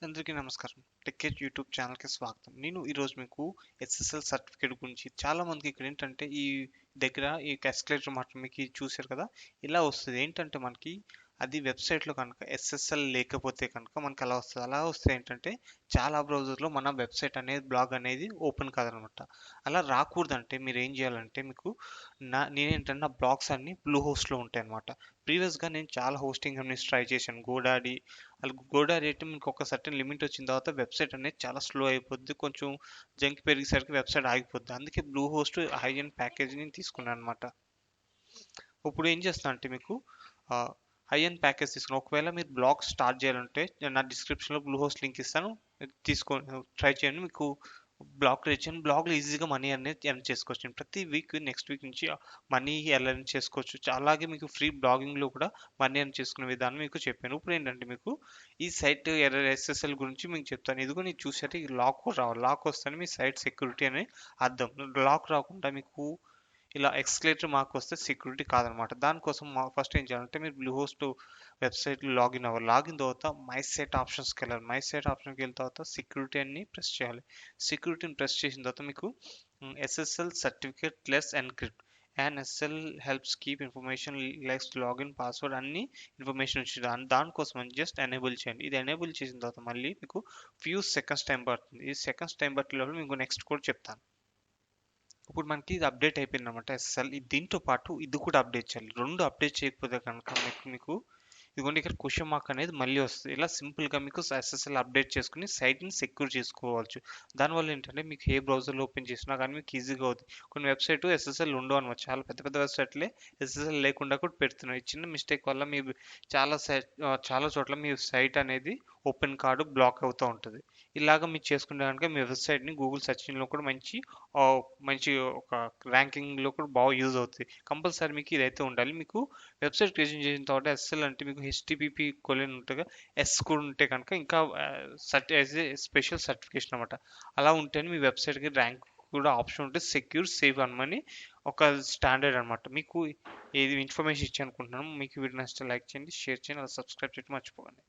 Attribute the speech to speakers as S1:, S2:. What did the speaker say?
S1: అందరికీ నమస్కారం. టెక్హజ్ యూట్యూబ్ ఛానల్‌కి స్వాగతం. నేను ఈరోజు మీకు ఎస్ఎస్ఎల్ సర్టిఫికేట్ గురించి చాలా మందికి ఇక్కడ ఏంటంటే ఈ దగ్గర ఈ ఎస్కలేటర్ మాట మీకు చూసారు కదా! ఇలా వస్తది. ఏంటంటే మనకి అది వెబ్‌సైట్‌లో కనుక ఎస్ఎస్ఎల్ లేకపోతే కనుక మనకు అలా వస్తది. అలా వస్తే ఏంటంటే చాలా బ్రౌజర్‌లో మన వెబ్‌సైట్ అనేది బ్లాగ్ అనేది ఓపెన్ కాదనమాట. అలా రాకూడదంటే మీరు ఏం చేయాలంటే మీకు నేనేంటంటే నా బ్లాగ్స్ అన్నీ బ్లూ హోస్ట్‌లో ఉంటాయన్నమాట. ప్రీవియస్‌గా నేను చాలా హోస్టింగ్ కంపెనీస్ ట్రై చేశాను. గోడాడీ గోడాడీ అయితే మీకు ఒక సర్టెన్ లిమిట్ వచ్చిన తర్వాత వెబ్‌సైట్ అనేది చాలా స్లో అయిపోద్ది. కొంచెం జంక్ పెరిగేసరికి వెబ్‌సైట్ ఆగిపోద్ది. అందుకే బ్లూ హోస్ట్ హై ఎండ్ ప్యాకేజ్‌ని తీసుకున్నానన్నమాట. ఇప్పుడు ఏం చేస్తా అంటే మీకు హై ఎండ్ ప్యాకేజ్ తీసుకుని ఒకవేళ మీరు బ్లాగ్ స్టార్ట్ చేయాలంటే నా డిస్క్రిప్షన్లో బ్లూ హోస్ట్ లింక్ ఇస్తాను. ట్రై చేయండి. మీకు బ్లాగ్ క్రియేట్ చేయండి. బ్లాగ్లో ఈజీగా మనీ అనేది ఎర్న్ చేసుకోవచ్చు. ప్రతి వీక్ నెక్స్ట్ వీక్ నుంచి మనీ ఎర్న్ చేసుకోవచ్చు. అలాగే మీకు ఫ్రీ బ్లాగింగ్లో కూడా మనీ ఎర్న్ చేసుకునే విధానం మీకు చెప్పాను. ఇప్పుడు ఏంటంటే మీకు ఈ సైట్ ఎర్రర్ ఎస్ఎస్ఎల్ గురించి మీకు చెప్తాను. ఇదిగో నేను చూసారు ఈ లాక్ రావాలి. లాక్ వస్తేనే మీ సైట్ సెక్యూరిటీ అని అర్థం. లాక్ రాకుండా మీకు ఇలా ఎక్స్క్లేటర్ మార్క్ వస్తే సెక్యూరిటీ కాదనమాట. దానికోసం ఫస్ట్ ఏం చేయాలంటే మీరు బ్లూ హోస్ట్ వెబ్సైట్ లాగిన్ అవ్వాలి. లాగిన్ తర్వాత మై సైట్ ఆప్షన్స్కి వెళ్ళాలి. మై సైట్ ఆప్షన్కి వెళ్ళిన తర్వాత సెక్యూరిటీ అని ప్రెస్ చేయాలి. సెక్యూరిటీని ప్రెస్ చేసిన తర్వాత మీకు SSL certificate let's encrypt and SL helps keep information likes login password అన్ని ఇన్ఫర్మేషన్ వచ్చింది. దానికోసం జస్ట్ ఎనేబుల్ చేయండి. ఇది ఎనేబుల్ చేసిన తర్వాత మళ్ళీ మీకు ఫ్యూ సెకండ్స్ టైం పడుతుంది. ఈ సెకండ్స్ టైం పట్టే లోపల మీకు నెక్స్ట్ కూడా చెప్తాను. ఇప్పుడు మనకి ఇది అప్డేట్ అయిపోయింది అనమాట ఎస్ఎస్ఎల్. దీంతో పాటు ఇది కూడా అప్డేట్ చేయాలి. రెండు అప్డేట్ చేయకపోతే కనుక మీకు ఇదిగోండి ఇక్కడ క్వశ్చన్ మార్క్ అనేది మళ్ళీ వస్తుంది. ఇలా సింపుల్గా మీకు ఎస్ఎస్ఎల్ అప్డేట్ చేసుకుని సైట్ని సెక్యూర్ చేసుకోవచ్చు. దానివల్ల ఏంటంటే మీకు ఏ బ్రౌజర్లో ఓపెన్ చేసినా కానీ మీకు ఈజీగా అవుతుంది. కొన్ని వెబ్సైట్ ఎస్ఎస్ఎల్ ఉండవు అనమాట. చాలా పెద్ద పెద్ద వెబ్సైట్లే ఎస్ఎస్ఎల్ లేకుండా కూడా పెడుతున్నాయి. చిన్న మిస్టేక్ వల్ల మీ చాలా చోట్ల మీ సైట్ అనేది ఓపెన్ కార్డు బ్లాక్ అవుతూ ఉంటుంది. ఇలాగ మీరు చేసుకుంటే కనుక మీ వెబ్సైట్ని గూగుల్ సెర్చ్ ఇంజిన్లో కూడా మంచి ఒక ర్యాంకింగ్లో కూడా బాగా యూజ్ అవుతుంది. కంపల్సరీ మీకు ఇదైతే ఉండాలి. మీకు వెబ్సైట్ క్రియేషన్ చేసిన తర్వాత ఎస్ఎల్ అంటే మీకు హెచ్టిపిపి కొలెన్ ఉంటుందిగా ఎస్ కూడా ఉంటే కనుక ఇంకా స్పెషల్ సర్టిఫికేషన్ అనమాట. అలా ఉంటేనే మీ వెబ్సైట్కి ర్యాంక్ కూడా ఆప్షన్ ఉంటే సెక్యూర్ సేవ్ అనమని ఒక స్టాండర్డ్ అనమాట. మీకు ఏది ఇన్ఫర్మేషన్ ఇచ్చి అనుకుంటున్నాను. మీకు వీడియో నచ్చితే లైక్ చేయండి, షేర్ చేయండి, అలా సబ్స్క్రైబ్ చేయడం మర్చిపోకండి.